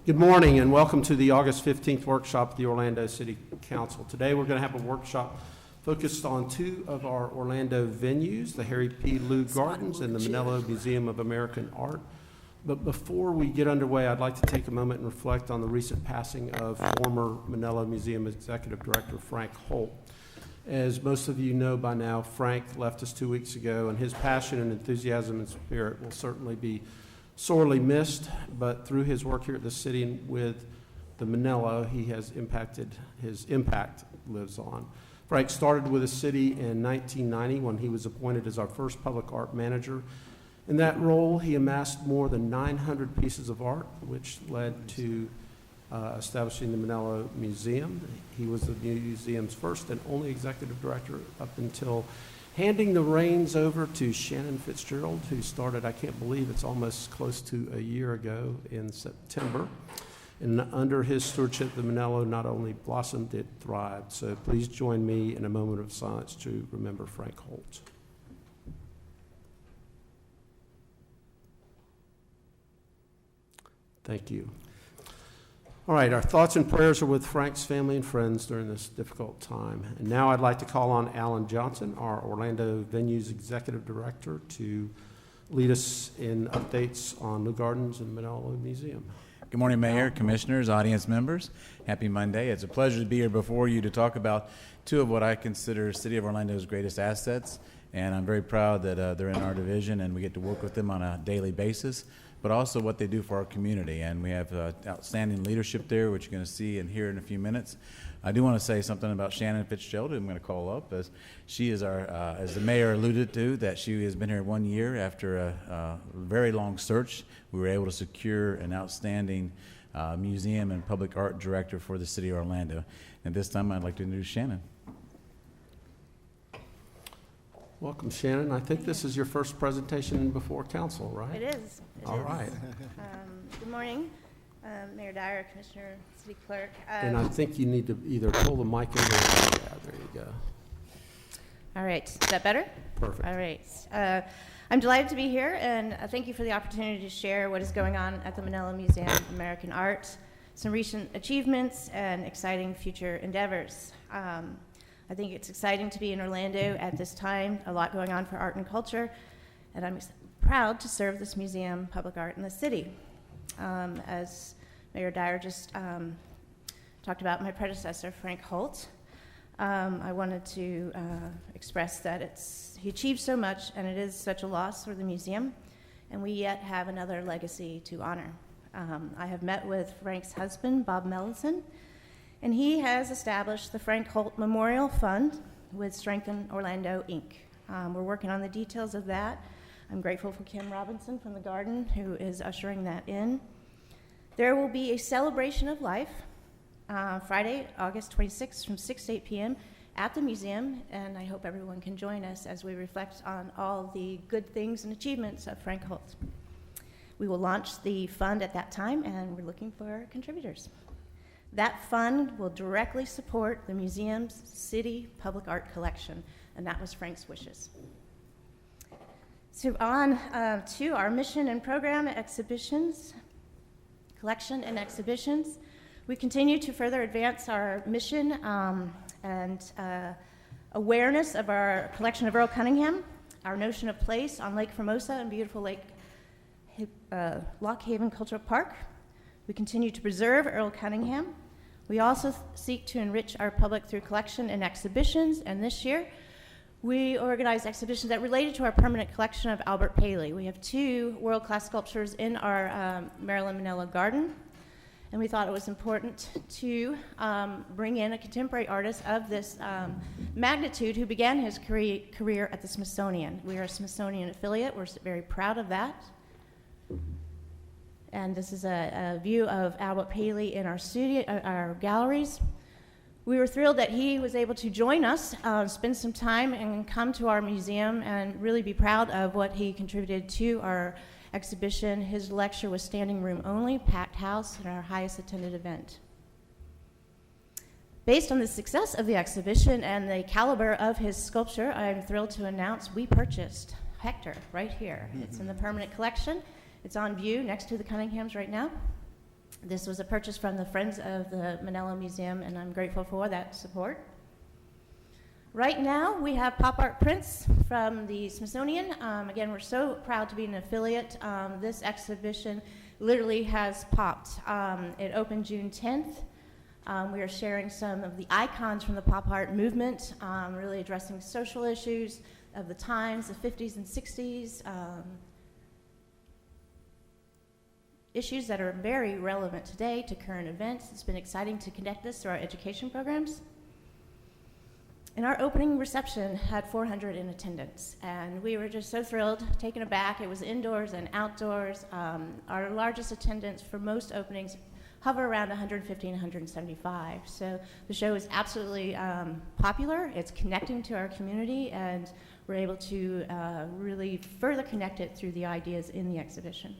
Good morning and welcome to the August 15th workshop of the Orlando City Council. Today we're going to have a workshop focused on two of our Orlando venues, the Harry P. Lue Gardens and the Manello Museum of American Art. But before we get underway, I'd like to take a moment and reflect on the recent passing of former Manello Museum Executive Director Frank Holt. As most of you know by now, Frank left us 2 weeks ago, and his passion and enthusiasm and spirit will certainly be sorely missed, but through his work here at the city and with the Manello, his impact lives on. Frank started with the city in 1990 when he was appointed as our first public art manager. In that role, he amassed more than 900 pieces of art, which led to establishing the Manello Museum. He was the museum's first and only executive director up until handing the reins over to Shannon Fitzgerald, who started, I can't believe it's almost close to a year ago in September. And under his stewardship, the Manello not only blossomed, it thrived. So please join me in a moment of silence to remember Frank Holt. Thank you. All right, our thoughts and prayers are with Frank's family and friends during this difficult time. And now I'd like to call on Alan Johnson, our Orlando Venues Executive Director, to lead us in updates on Lue Gardens and Manello Museum. Good morning, Mayor, Commissioners, audience members. Happy Monday. It's a pleasure to be here before you to talk about two of what I consider City of Orlando's greatest assets. And I'm very proud that they're in our division and we get to work with them on a daily basis, but also what they do for our community. And we have outstanding leadership there, which you're going to see and hear in a few minutes. I do want to say something about Shannon Fitzgerald, who I'm going to call up, as she is our, as the mayor alluded to, that she has been here 1 year after a very long search. We were able to secure an outstanding museum and public art director for the city of Orlando. And this time I'd like to introduce Shannon. Welcome, Shannon. I think this is your first presentation before council, right? It is. All right. Good morning, Mayor Dyer, Commissioner, City Clerk. And I think you need to either pull the mic in or, yeah, there you go. All right. Is that better? Perfect. All right. I'm delighted to be here, and thank you for the opportunity to share what is going on at the Manello Museum of American Art, some recent achievements, and exciting future endeavors. I think it's exciting to be in Orlando at this time, a lot going on for art and culture, and I'm proud to serve this museum, public art in the city. As Mayor Dyer just talked about my predecessor, Frank Holt, I wanted to express that he achieved so much, and it is such a loss for the museum, and we yet have another legacy to honor. I have met with Frank's husband, Bob Mellison, and he has established the Frank Holt Memorial Fund with Strengthen Orlando, Inc. We're working on the details of that. I'm grateful for Kim Robinson from the Garden, who is ushering that in. There will be a celebration of life Friday, August 26th from 6 to 8 p.m. at the museum, and I hope everyone can join us as we reflect on all the good things and achievements of Frank Holt. We will launch the fund at that time, and we're looking for contributors. That fund will directly support the museum's city public art collection, and that was Frank's wishes. So on to our mission and program exhibitions, collection and exhibitions. We continue to further advance our mission and awareness of our collection of Earl Cunningham, our notion of place on Lake Formosa and beautiful Lock Haven Cultural Park. We continue to preserve Earl Cunningham. We also seek to enrich our public through collection and exhibitions, and this year we organized exhibitions that related to our permanent collection of Albert Paley. We have two world-class sculptures in our Maryland Manello Garden, and we thought it was important to bring in a contemporary artist of this magnitude who began his career at the Smithsonian. We are a Smithsonian affiliate. We're very proud of that. And this is a view of Albert Paley in our studio, our galleries. We were thrilled that he was able to join us, spend some time, and come to our museum and really be proud of what he contributed to our exhibition. His lecture was standing room only, packed house, and our highest attended event. Based on the success of the exhibition and the caliber of his sculpture, I'm thrilled to announce we purchased Hector right here. It's in the permanent collection. It's on view next to the Cunninghams right now. This was a purchase from the Friends of the Manello Museum, and I'm grateful for that support. Right now, we have pop art prints from the Smithsonian. Again, we're so proud to be an affiliate. This exhibition literally has popped. It opened June 10th. We are sharing some of the icons from the pop art movement, really addressing social issues of the times, the 50s and 60s, issues that are very relevant today to current events. It's been exciting to connect this through our education programs. And our opening reception had 400 in attendance, and we were just so thrilled, taken aback. It was indoors and outdoors. Our largest attendance for most openings hover around 150 and 175. So the show is absolutely popular. It's connecting to our community, and we're able to really further connect it through the ideas in the exhibition.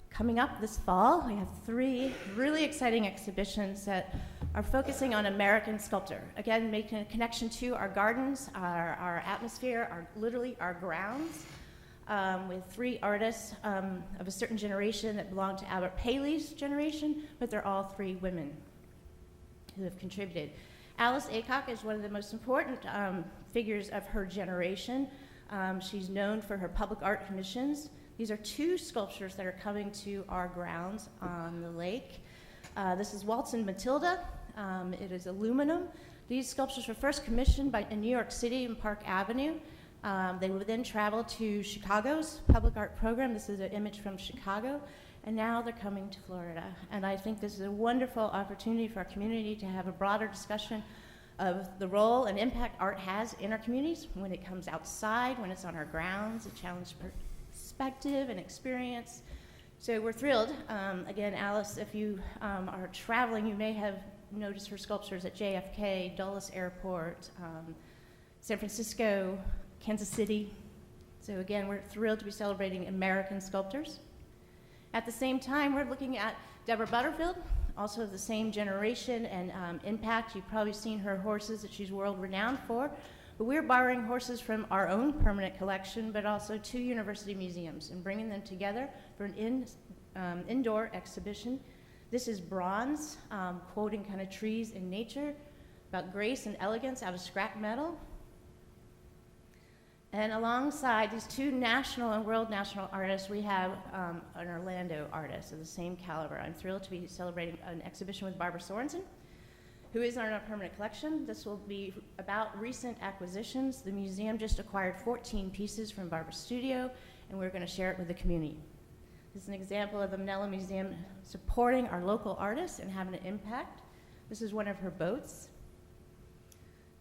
Coming up this fall, we have 3 really exciting exhibitions that are focusing on American sculpture. Again, making a connection to our gardens, our atmosphere, literally our grounds, with 3 artists of a certain generation that belong to Albert Paley's generation, but they're all 3 women who have contributed. Alice Aycock is one of the most important figures of her generation. She's known for her public art commissions. These are 2 sculptures that are coming to our grounds on the lake. This is Waltz and Matilda. It is aluminum. These sculptures were first commissioned in New York City in Park Avenue. They would then travel to Chicago's public art program. This is an image from Chicago. And now they're coming to Florida. And I think this is a wonderful opportunity for our community to have a broader discussion of the role and impact art has in our communities when it comes outside, when it's on our grounds, a challenge perspective and experience. So we're thrilled. Again, Alice, if you are traveling, you may have noticed her sculptures at JFK, Dulles Airport, San Francisco, Kansas City. So again, we're thrilled to be celebrating American sculptors. At the same time, we're looking at Deborah Butterfield, also of the same generation and impact. You've probably seen her horses that she's world renowned for. But we're borrowing horses from our own permanent collection, but also 2 university museums, and bringing them together for an indoor exhibition. This is bronze, quoting kind of trees in nature, about grace and elegance out of scrap metal. And alongside these 2 national and world national artists, we have an Orlando artist of the same caliber. I'm thrilled to be celebrating an exhibition with Barbara Sorensen, who is in our permanent collection. This will be about recent acquisitions. The museum just acquired 14 pieces from Barbara's studio, and we're going to share it with the community. This is an example of the Manello Museum supporting our local artists and having an impact. This is one of her boats.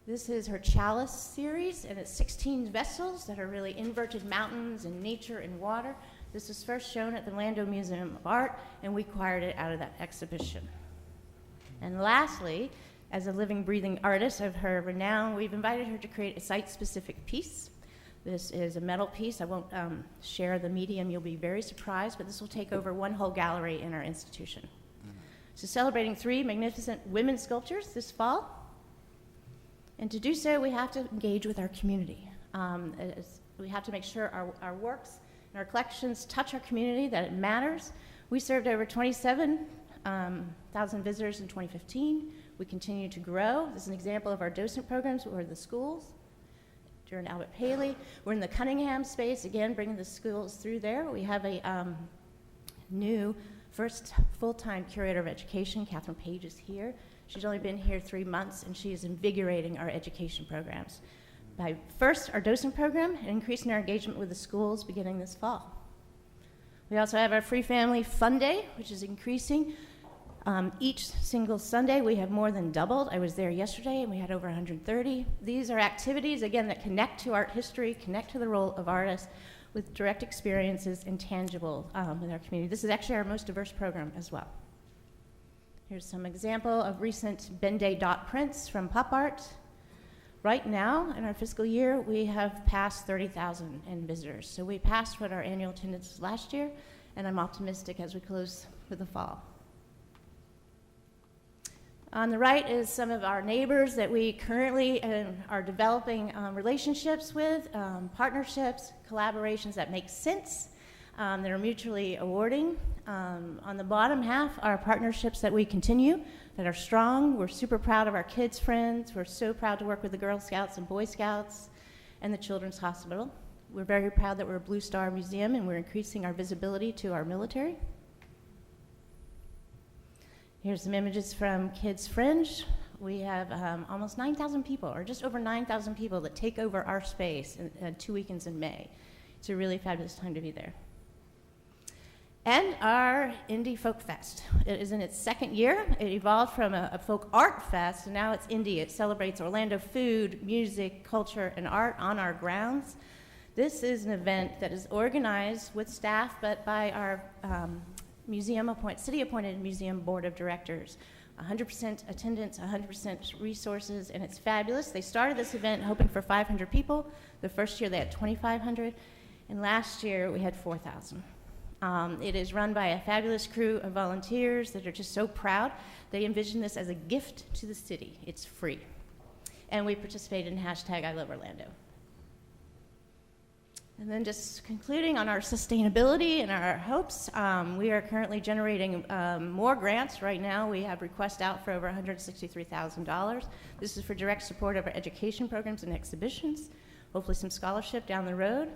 This is her Chalice series, and it's 16 vessels that are really inverted mountains and nature and water. This was first shown at the Orlando Museum of Art, and we acquired it out of that exhibition. And lastly, as a living, breathing artist of her renown, we've invited her to create a site-specific piece. This is a metal piece. I won't share the medium. You'll be very surprised, but this will take over 1 whole gallery in our institution. So celebrating 3 magnificent women sculptures this fall. And to do so, we have to engage with our community. We have to make sure our works and our collections touch our community, that it matters. We served over 27,000 visitors in 2015. We continue to grow. This is an example of our docent programs. We're in the schools during Albert Paley. We're in the Cunningham space, again, bringing the schools through there. We have a new first full-time curator of education. Catherine Page is here. She's only been here 3 months, and she is invigorating our education programs by first our docent program and increasing our engagement with the schools beginning this fall. We also have our Free Family Fun Day, which is increasing. Each single Sunday, we have more than doubled. I was there yesterday, and we had over 130. These are activities, again, that connect to art history, connect to the role of artists with direct experiences and tangible with our community. This is actually our most diverse program as well. Here's some example of recent Ben Day dot prints from pop art. Right now, in our fiscal year, we have passed 30,000 in visitors. So we passed what our annual attendance was last year, and I'm optimistic as we close for the fall. On the right is some of our neighbors that we currently are developing relationships with, partnerships, collaborations that make sense. that are mutually awarding. On the bottom half are partnerships that we continue, that are strong. We're super proud of our kids' friends. We're so proud to work with the Girl Scouts and Boy Scouts and the Children's Hospital. We're very proud that we're a Blue Star Museum, and we're increasing our visibility to our military. Here's some images from Kids Fringe. We have almost 9,000 people, or just over 9,000 people that take over our space in 2 weekends in May. It's a really fabulous time to be there. And our Indie Folk Fest. It is in its second year. It evolved from a folk art fest, and now it's indie. It celebrates Orlando food, music, culture, and art on our grounds. This is an event that is organized with staff, but by our city-appointed museum board of directors. 100% attendance, 100% resources, and it's fabulous. They started this event hoping for 500 people. The first year they had 2,500, and last year we had 4,000. It is run by a fabulous crew of volunteers that are just so proud. They envision this as a gift to the city. It's free. And we participated in #ILoveOrlando. And then just concluding on our sustainability and our hopes, we are currently generating more grants. Right now we have requests out for over $163,000. This is for direct support of our education programs and exhibitions, hopefully some scholarship down the road.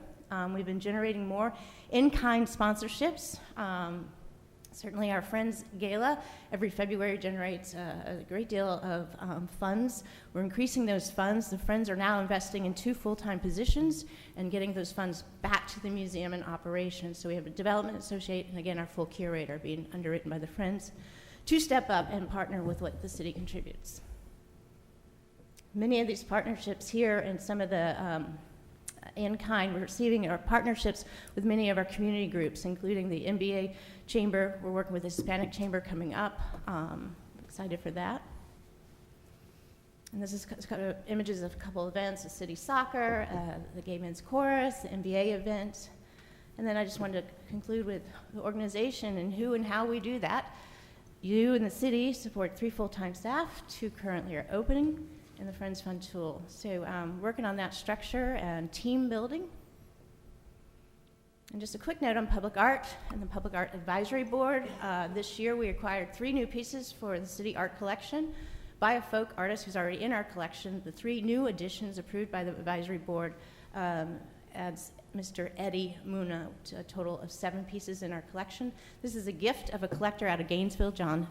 We've been generating more in-kind sponsorships. Certainly our Friends Gala every February generates a great deal of funds. We're increasing those funds. The Friends are now investing in 2 full-time positions and getting those funds back to the museum in operation. So we have a development associate and, again, our full curator being underwritten by the Friends to step up and partner with what the city contributes. Many of these partnerships here and some of the in-kind, we're receiving our partnerships with many of our community groups, including the MBA Chamber. We're working with the Hispanic Chamber coming up. Excited for that. And this is kind of images of a couple events, the city soccer, the Gay Men's Chorus, the MBA event. And then I just wanted to conclude with the organization and who and how we do that. You in the city support 3 full-time staff, 2 currently are opening, and the Friends Fund tool. So working on that structure and team building. And just a quick note on public art and the Public Art Advisory Board. This year we acquired 3 new pieces for the city art collection by a folk artist who's already in our collection. The 3 new additions approved by the advisory board adds Mr. Eddie Muna to a total of 7 pieces in our collection. This is a gift of a collector out of Gainesville, Josh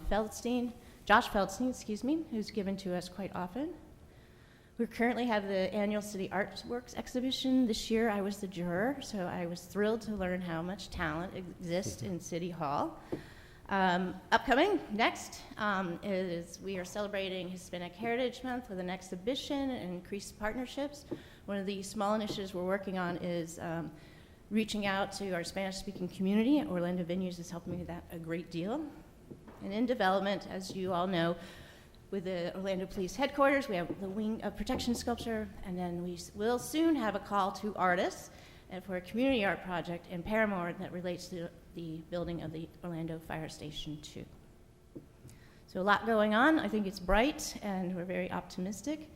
Feldstein, who's given to us quite often. We currently have the annual City Artworks exhibition. This year I was the juror, so I was thrilled to learn how much talent exists in City Hall. Upcoming next is we are celebrating Hispanic Heritage Month with an exhibition and increased partnerships. One of the small initiatives we're working on is reaching out to our Spanish-speaking community. Orlando Venues is helping me with that a great deal. And in development, as you all know, with the Orlando Police Headquarters, we have the wing of protection sculpture, and then we will soon have a call to artists and for a community art project in Paramore that relates to the building of the Orlando Fire Station 2. So a lot going on. I think it's bright, and we're very optimistic.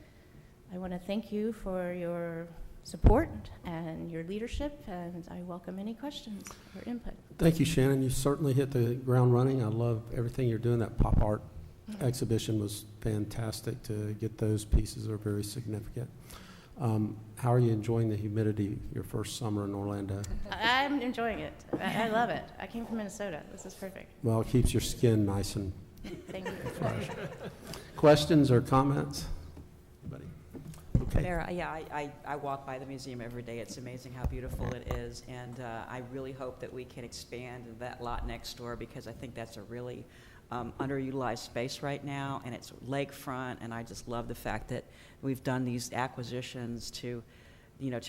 I want to thank you for your support and your leadership, and I welcome any questions or input. Thank you, Shannon. You certainly hit the ground running. I love everything you're doing. That pop art exhibition was fantastic. To get those pieces are very significant. How are you enjoying the humidity your first summer in Orlando? I'm enjoying it. I love it. I came from Minnesota. This is perfect. Well, it keeps your skin nice and Thank you. fresh. Questions or comments? Anybody? Okay. Mayor, I walk by the museum every day. It's amazing how beautiful it is, and I really hope that we can expand that lot next door, because I think that's a really underutilized space right now, and it's lakefront, and I just love the fact that we've done these acquisitions to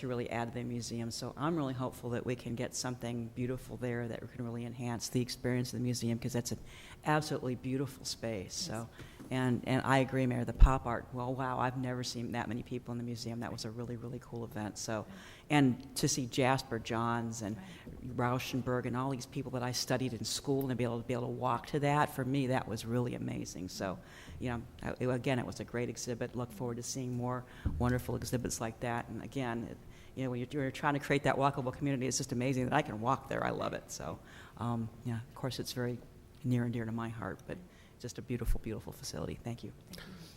really add to the museum. So I'm really hopeful that we can get something beautiful there that can really enhance the experience of the museum, because that's an absolutely beautiful space. So, and I agree, Mayor, the pop art, well, wow, I've never seen that many people in the museum. That was a really, really cool event. So, and to see Jasper Johns and Rauschenberg and all these people that I studied in school, and to be able to walk to that, for me, that was really amazing. So, again, it was a great exhibit. Look forward to seeing more wonderful exhibits like that. And again, when you're trying to create that walkable community, it's just amazing that I can walk there. I love it. So, yeah, of course, it's very near and dear to my heart, but just a beautiful, beautiful facility. Thank you.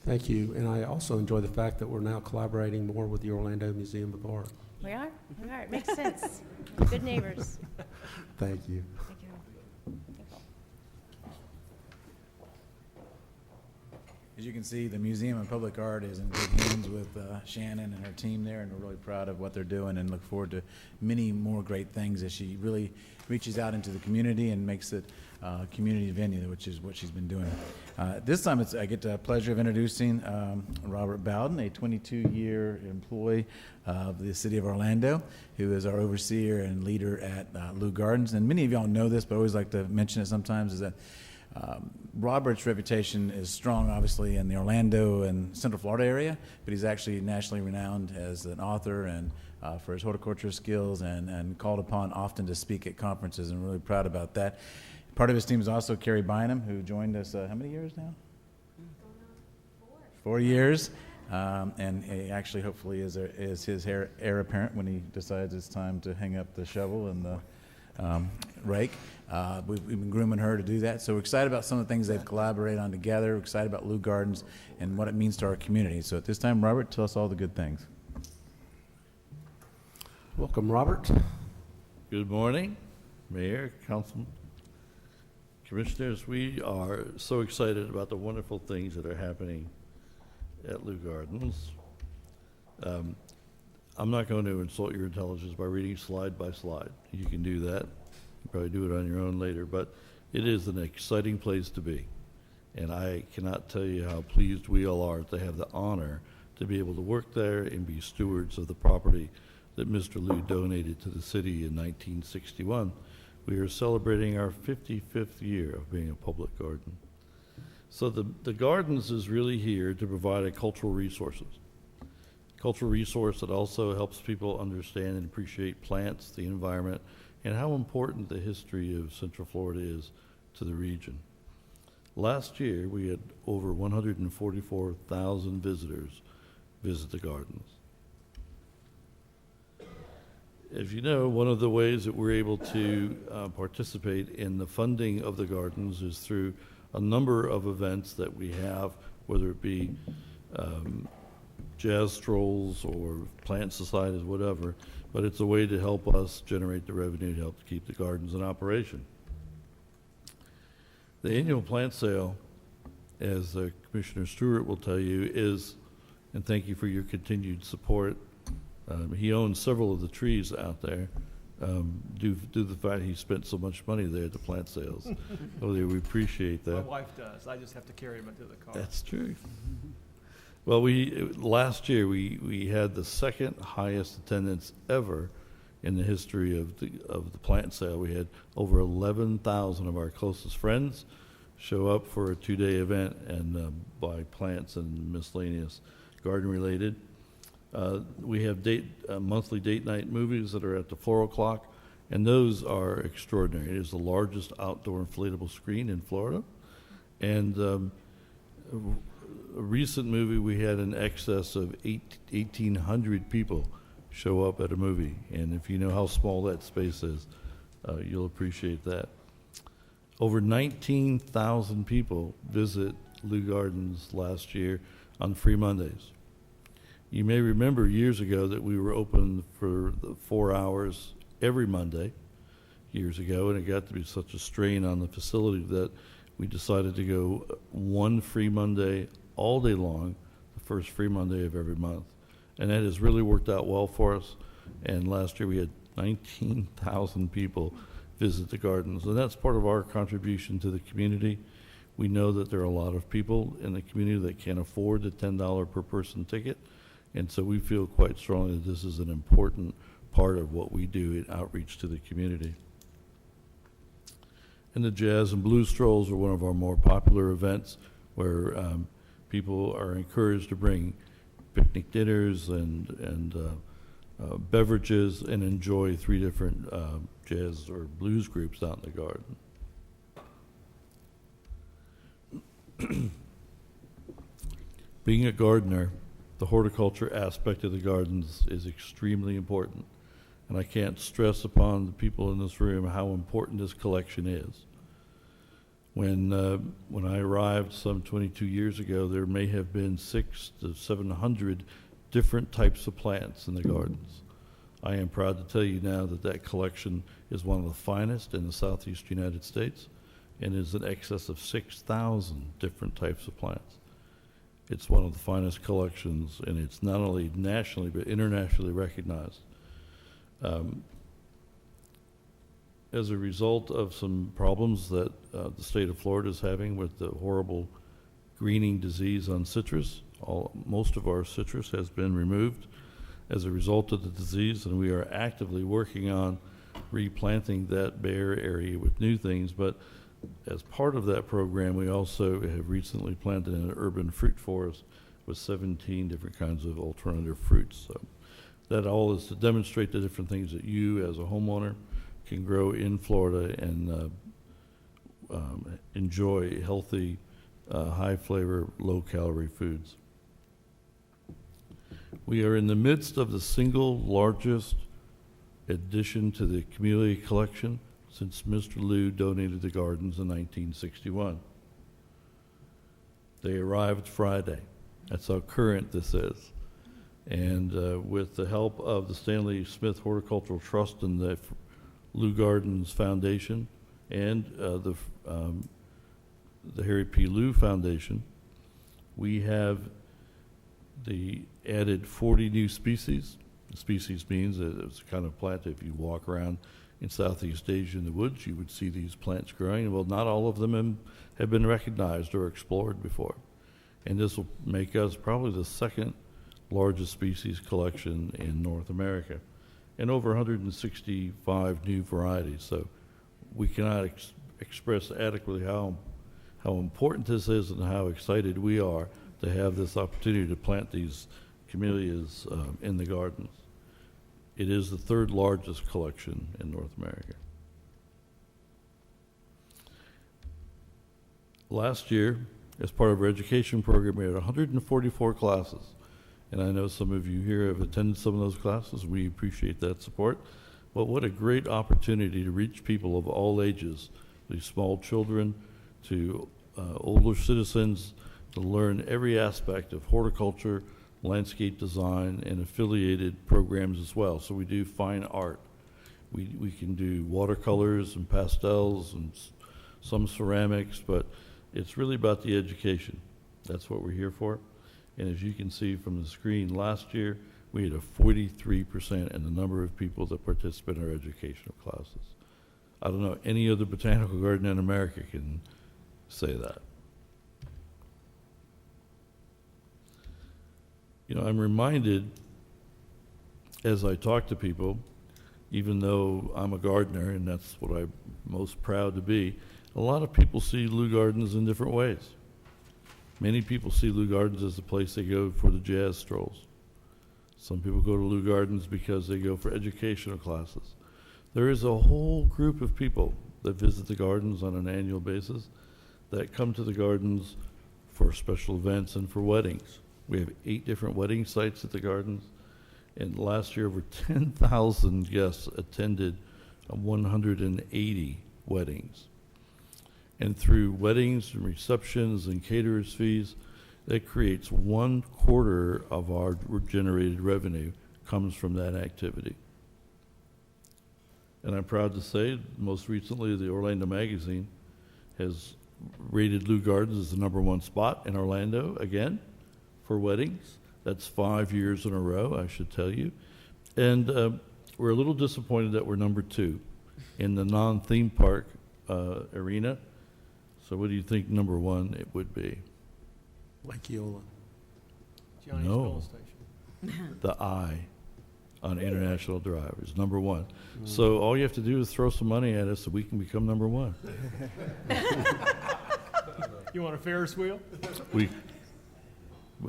Thank you. And I also enjoy the fact that we're now collaborating more with the Orlando Museum of Art. We are. It makes sense. Good neighbors. Thank you. Thank you. As you can see, the Museum of Public Art is in good hands with Shannon and her team there, and we're really proud of what they're doing and look forward to many more great things as she really reaches out into the community and makes it a community venue, which is what she's been doing. This time I get the pleasure of introducing Robert Bowden, a 22-year employee of the City of Orlando, who is our overseer and leader at Lou Gardens. And many of y'all know this, but I always like to mention it sometimes, is that Robert's reputation is strong, obviously, in the Orlando and Central Florida area, but he's actually nationally renowned as an author and for his horticulture skills and called upon often to speak at conferences, and really proud about that. Part of his team is also Carrie Bynum, who joined us, how many years now? 4 years. And he actually hopefully is his heir apparent when he decides it's time to hang up the shovel and the rake. We've been grooming her to do that. So we're excited about some of the things they've collaborated on together. We're excited about Lou Gardens and what it means to our community. So at this time, Robert, tell us all the good things. Welcome, Robert. Good morning, Mayor, Council, Commissioners. We are so excited about the wonderful things that are happening at Lou Gardens. I'm not going to insult your intelligence by reading slide by slide. You can do that. You probably do it on your own later, but it is an exciting place to be. And I cannot tell you how pleased we all are to have the honor to be able to work there and be stewards of the property that Mr. Lou donated to the city in 1961. We are celebrating our 55th year of being a public garden. So the Gardens is really here to provide a cultural resource that also helps people understand and appreciate plants, the environment, and how important the history of Central Florida is to the region. Last year, we had over 144,000 visitors visit the Gardens. As you know, one of the ways that we're able to participate in the funding of the Gardens is through a number of events that we have, whether it be jazz strolls or plant societies, whatever, but it's a way to help us generate the revenue to help to keep the Gardens in operation. The annual plant sale, as Commissioner Stewart will tell you, is, and thank you for your continued support, he owns several of the trees out there due to the fact he spent so much money there at the plant sales. Oh, we appreciate that. My wife does. I just have to carry him into the car. That's true. Well, last year we had the second highest attendance ever in the history of the plant sale. We had over 11,000 of our closest friends show up for a 2-day event and buy plants and miscellaneous garden related. We have monthly date night movies that are at the Floral Clock, and those are extraordinary. It is the largest outdoor inflatable screen in Florida. And a recent movie, we had in excess of 1,800 people show up at a movie. And if you know how small that space is, you'll appreciate that. Over 19,000 people visit Lou Gardens last year on Free Mondays. You may remember years ago that we were open for 4 hours every Monday years ago, and it got to be such a strain on the facility that we decided to go one free Monday all day long, the first free Monday of every month. And that has really worked out well for us. And last year we had 19,000 people visit the Gardens, and that's part of our contribution to the community. We know that there are a lot of people in the community that can't afford the $10 per person ticket, and so we feel quite strongly that this is an important part of what we do in outreach to the community. And the Jazz and Blues Strolls are one of our more popular events where people are encouraged to bring picnic dinners and beverages and enjoy 3 different jazz or blues groups out in the garden. Being a gardener, the horticulture aspect of the gardens is extremely important. And I can't stress upon the people in this room how important this collection is. When I arrived some 22 years ago, there may have been 600 to 700 different types of plants in the gardens. I am proud to tell you now that that collection is one of the finest in the Southeast United States and is in excess of 6,000 different types of plants. It's one of the finest collections, and it's not only nationally but internationally recognized. As a result of some problems that the state of Florida is having with the horrible greening disease on citrus, most of our citrus has been removed as a result of the disease, and we are actively working on replanting that bare area with new things. But as part of that program, we also have recently planted an urban fruit forest with 17 different kinds of alternative fruits. So that all is to demonstrate the different things that you as a homeowner can grow in Florida and enjoy healthy, high-flavor, low-calorie foods. We are in the midst of the single largest addition to the community collection since Mr. Liu donated the gardens in 1961. They arrived Friday. That's how current this is. And with the help of the Stanley Smith Horticultural Trust and the Liu Gardens Foundation and the Harry P. Liu Foundation, we have added 40 new species. Species means that it's a kind of plant that if you walk around in Southeast Asia in the woods, you would see these plants growing. Well, not all of them have been recognized or explored before. And this will make us probably the second largest species collection in North America, and over 165 new varieties. So we cannot express adequately how important this is and how excited we are to have this opportunity to plant these camellias in the gardens. It is the third largest collection in North America. Last year, as part of our education program, we had 144 classes. And I know some of you here have attended some of those classes. We appreciate that support. But what a great opportunity to reach people of all ages, these small children to older citizens, to learn every aspect of horticulture, landscape design, and affiliated programs as well. So we do fine art. We can do watercolors and pastels and some ceramics, but it's really about the education. That's what we're here for. And as you can see from the screen, last year we had a 43% in the number of people that participate in our educational classes. I don't know any other botanical garden in America can say that. You know, I'm reminded as I talk to people, even though I'm a gardener and that's what I'm most proud to be, a lot of people see Liu Gardens in different ways. Many people see Liu Gardens as the place they go for the jazz strolls. Some people go to Liu Gardens because they go for educational classes. There is a whole group of people that visit the gardens on an annual basis that come to the gardens for special events and for weddings. We have 8 different wedding sites at the gardens, and last year over 10,000 guests attended 180 weddings. And through weddings and receptions and caterers' fees, that creates 1/4 of our generated revenue comes from that activity. And I'm proud to say, most recently, the Orlando Magazine has rated Liu Gardens as the #1 spot in Orlando, again, for weddings. That's 5 years in a row, I should tell you. And we're a little disappointed that we're #2 in the non-theme park arena. So what do you think #1 it would be? Lake Eola. Johnny's No. Filling Station. The I on International Drive is #1. So all you have to do is throw some money at us so we can become #1. You want a Ferris wheel?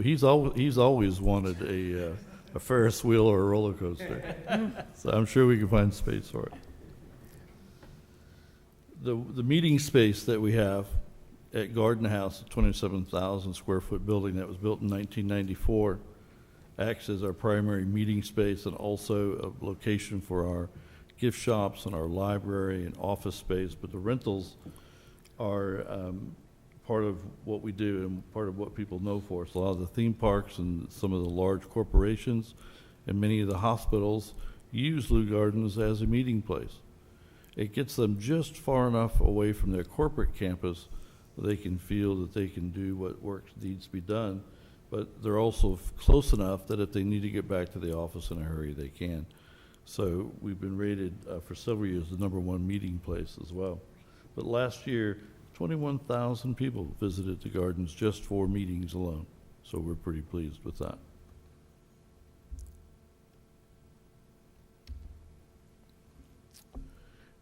He's always wanted a Ferris wheel or a roller coaster. So I'm sure we can find space for it. The meeting space that we have at Garden House, a 27,000 square foot building that was built in 1994, acts as our primary meeting space and also a location for our gift shops and our library and office space. But the rentals are part of what we do and part of what people know for us. A lot of the theme parks and some of the large corporations and many of the hospitals use Lou Gardens as a meeting place. It gets them just far enough away from their corporate campus that they can feel that they can do what work needs to be done, but they're also close enough that if they need to get back to the office in a hurry, they can. So we've been rated for several years the #1 meeting place as well. But last year, 21,000 people visited the Gardens just for meetings alone. So we're pretty pleased with that.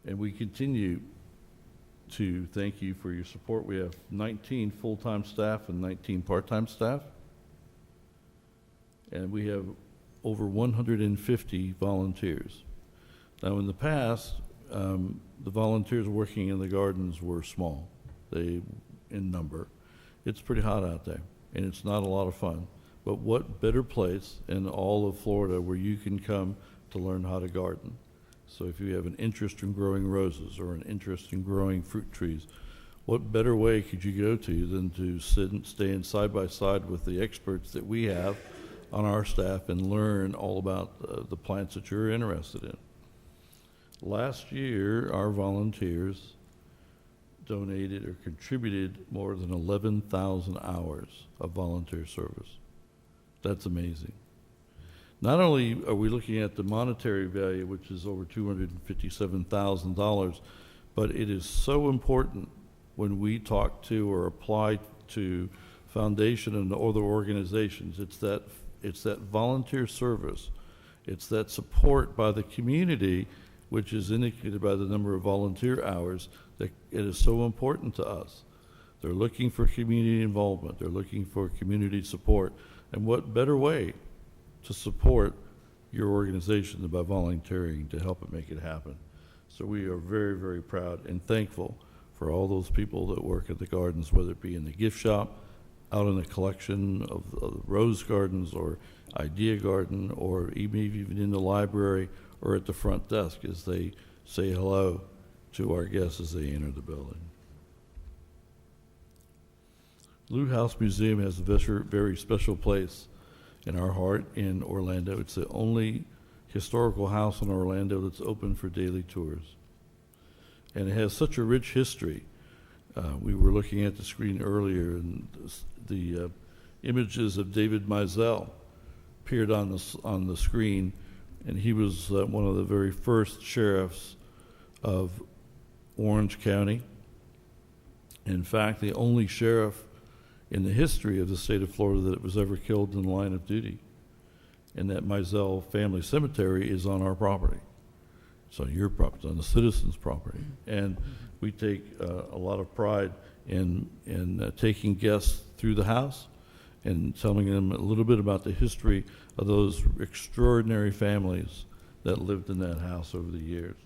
And we continue to thank you for your support. We have 19 full-time staff and 19 part-time staff. And we have over 150 volunteers. Now, in the past, the volunteers working in the Gardens were small, in number. It's pretty hot out there, and it's not a lot of fun. But what better place in all of Florida where you can come to learn how to garden? So if you have an interest in growing roses or an interest in growing fruit trees, what better way could you go to than to sit and stand side by side with the experts that we have on our staff and learn all about the plants that you're interested in? Last year, our volunteers donated or contributed more than 11,000 hours of volunteer service. That's amazing. Not only are we looking at the monetary value, which is over $257,000, but it is so important when we talk to or apply to foundation and other organizations. It's that volunteer service. It's that support by the community, which is indicated by the number of volunteer hours, that it is so important to us. They're looking for community involvement. They're looking for community support. And what better way to support your organization than by volunteering to help it make it happen? So we are very, very proud and thankful for all those people that work at the Gardens, whether it be in the gift shop, out in the collection of rose gardens or idea garden, or even in the library or at the front desk as they say hello to our guests as they enter the building. Lou House Museum has a very special place in our heart in Orlando. It's the only historical house in Orlando that's open for daily tours. And it has such a rich history. We were looking at the screen earlier, and the images of David Mizell appeared on the screen, and he was one of the very first sheriffs of Orange County. In fact, the only sheriff in the history of the state of Florida that was ever killed in the line of duty. And that Mizell family cemetery is on our property. It's on your property, on the citizens' property. And we take a lot of pride in taking guests through the house and telling them a little bit about the history of those extraordinary families that lived in that house over the years.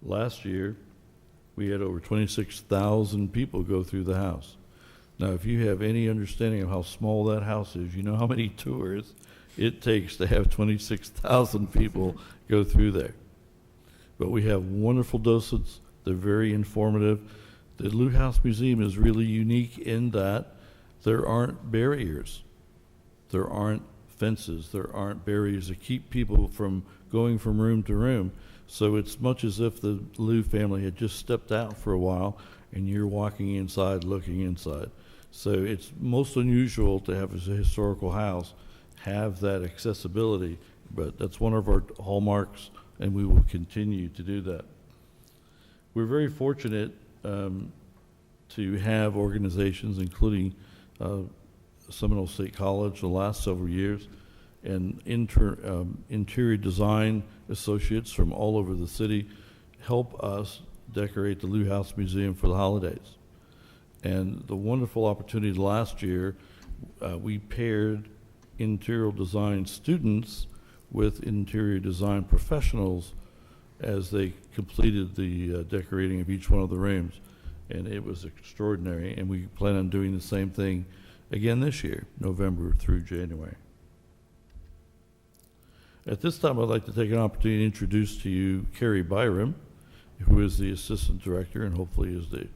Last year, we had over 26,000 people go through the house. Now, if you have any understanding of how small that house is, you know how many tours it takes to have 26,000 people go through there. But we have wonderful docents. They're very informative. The Lou House Museum is really unique in that there aren't barriers. There aren't fences. There aren't barriers that keep people from going from room to room. So it's much as if the Lou family had just stepped out for a while and you're walking inside, looking inside. So it's most unusual to have a historical house have that accessibility, but that's one of our hallmarks, and we will continue to do that. We're very fortunate to have organizations, including Seminole State College the last several years, and interior design associates from all over the city help us decorate the Lou House Museum for the holidays. And the wonderful opportunity last year, we paired interior design students with interior design professionals as they completed the decorating of each one of the rooms. And it was extraordinary, and we plan on doing the same thing again this year, November through January. At this time, I'd like to take an opportunity to introduce to you Carrie Byram, who is the Assistant Director and hopefully is the,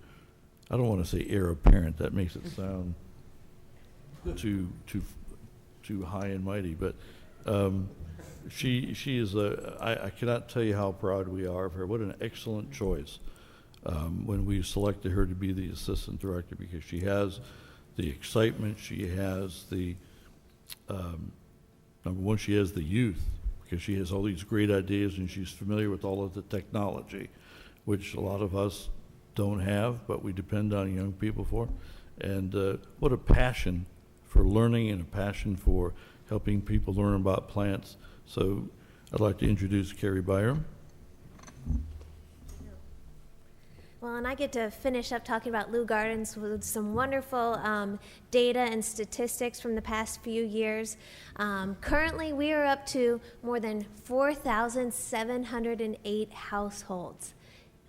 I don't want to say heir apparent, that makes it sound too high and mighty, but she is I cannot tell you how proud we are of her. What an excellent choice when we selected her to be the Assistant Director, because she has the excitement, she has the, number one, she has the youth, because she has all these great ideas and she's familiar with all of the technology, which a lot of us don't have, but we depend on young people for. And what a passion for learning and a passion for helping people learn about plants. So I'd like to introduce Carrie Byram. Well, and I get to finish up talking about Lou Gardens with some wonderful data and statistics from the past few years. Currently, we are up to more than 4,708 households,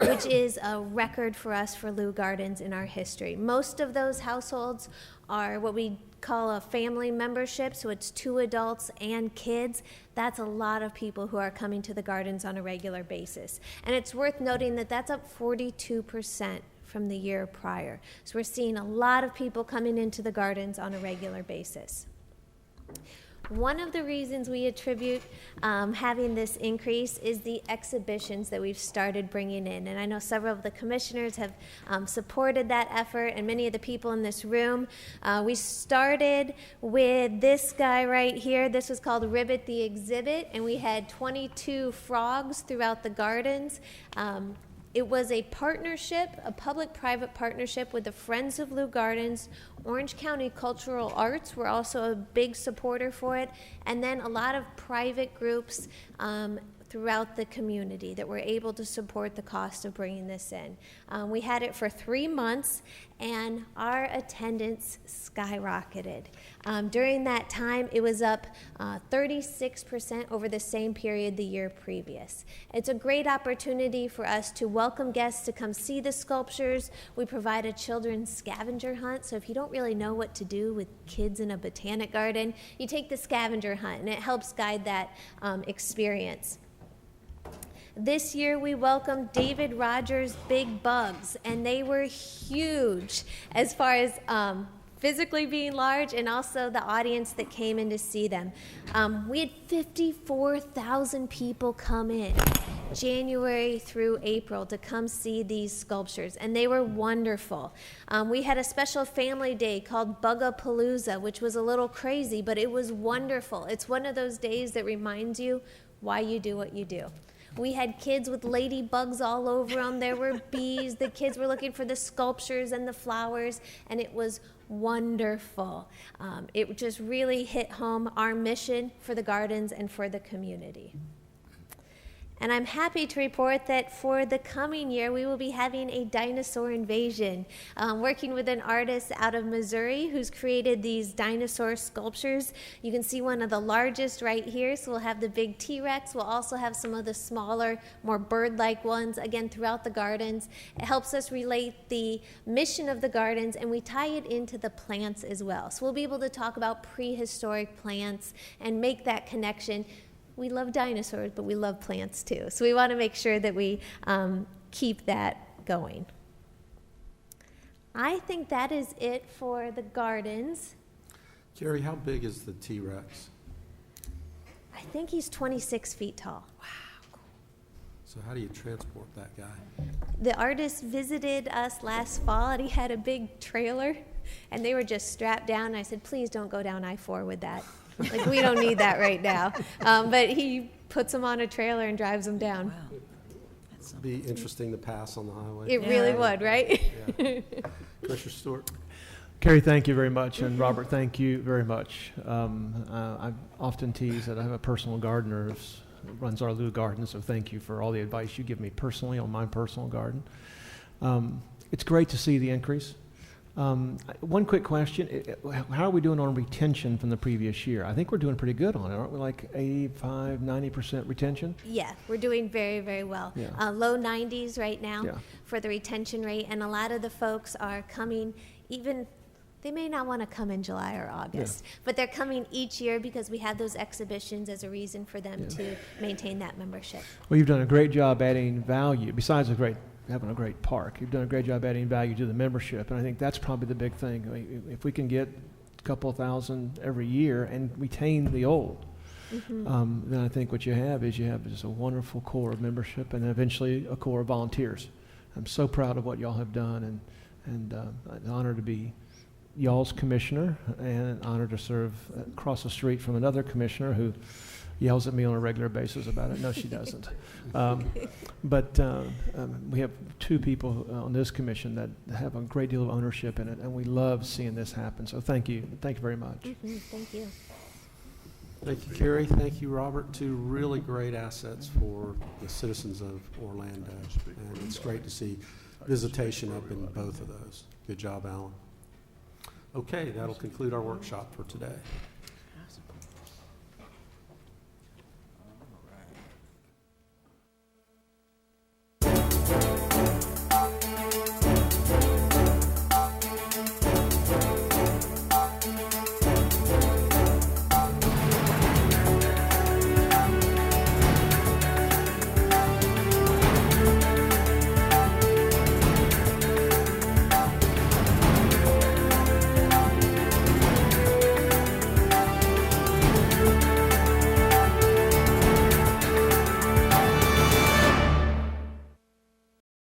which is a record for us for Lou Gardens in our history. Most of those households are what we call a family membership, so it's 2 adults and kids. That's a lot of people who are coming to the gardens on a regular basis. And it's worth noting that that's up 42% from the year prior. So we're seeing a lot of people coming into the gardens on a regular basis. One of the reasons we attribute having this increase is the exhibitions that we've started bringing in. And I know several of the commissioners have supported that effort, and many of the people in this room. We started with this guy right here. This was called Ribbit the Exhibit, and we had 22 frogs throughout the gardens. It was a partnership, a public-private partnership with the Friends of Lou Gardens. Orange County Cultural Arts were also a big supporter for it, and then a lot of private groups throughout the community that were able to support the cost of bringing this in. We had it for 3 months, and our attendance skyrocketed. During that time, it was up 36% over the same period the year previous. It's a great opportunity for us to welcome guests to come see the sculptures. We provide a children's scavenger hunt, so if you don't really know what to do with kids in a botanic garden, you take the scavenger hunt, and it helps guide that experience. This year we welcomed David Rogers' Big Bugs, and they were huge as far as physically being large and also the audience that came in to see them. We had 54,000 people come in January through April to come see these sculptures, and they were wonderful. We had a special family day called Bugapalooza, which was a little crazy, but it was wonderful. It's one of those days that reminds you why you do what you do. We had kids with ladybugs all over them. There were bees. The kids were looking for the sculptures and the flowers, and it was wonderful. It just really hit home our mission for the gardens and for the community. And I'm happy to report that for the coming year, we will be having a dinosaur invasion, working with an artist out of Missouri who's created these dinosaur sculptures. You can see one of the largest right here, so we'll have the big T-Rex. We'll also have some of the smaller, more bird-like ones, again, throughout the gardens. It helps us relate the mission of the gardens, and we tie it into the plants as well. So we'll be able to talk about prehistoric plants and make that connection. We love dinosaurs, but we love plants too. So we want to make sure that we keep that going. I think that is it for the gardens. Carrie, how big is the T-Rex? I think he's 26 feet tall. So how do you transport that guy? The artist visited us last fall, and he had a big trailer, and they were just strapped down. And I said, please don't go down I-4 with that. Like, we don't need that right now. But he puts them on a trailer and drives them down. Wow. That's Be interesting to pass on the highway. It really would, right? Yeah. Commissioner Stewart? Carrie, thank you very much, and Robert, thank you very much. I often tease that I have a personal gardener who runs our Lou Garden, so thank you for all the advice you give me personally on my personal garden. It's great to see the increase. One quick question. How are we doing on retention from the previous year? I think we're doing pretty good on it, aren't we? Like 85, 90% retention? Yeah, we're doing very, very well. Yeah. Low 90s right now Yeah. for the retention rate, and a lot of the folks are coming even They may not want to come in July or August, but they're coming each year because we have those exhibitions as a reason for them to maintain that membership. Well, you've done a great job adding value, besides having a great park. You've done a great job adding value to the membership, and I think that's probably the big thing. I mean, if we can get a couple of thousand every year and retain the old, then I think what you have is just a wonderful core of membership and eventually a core of volunteers. I'm so proud of what y'all have done, and an honor to be y'all's commissioner, and an honor to serve across the street from another commissioner who yells at me on a regular basis about it. No, she doesn't. But we have two people on this commission that have a great deal of ownership in it, and we love seeing this happen. So thank you. Thank you very much. Thank you. Thank you, Carrie. Thank you, Robert. Two really great assets for the citizens of Orlando. And it's great to see visitation up in both of those. Good job, Alan. Okay, that'll conclude our workshop for today.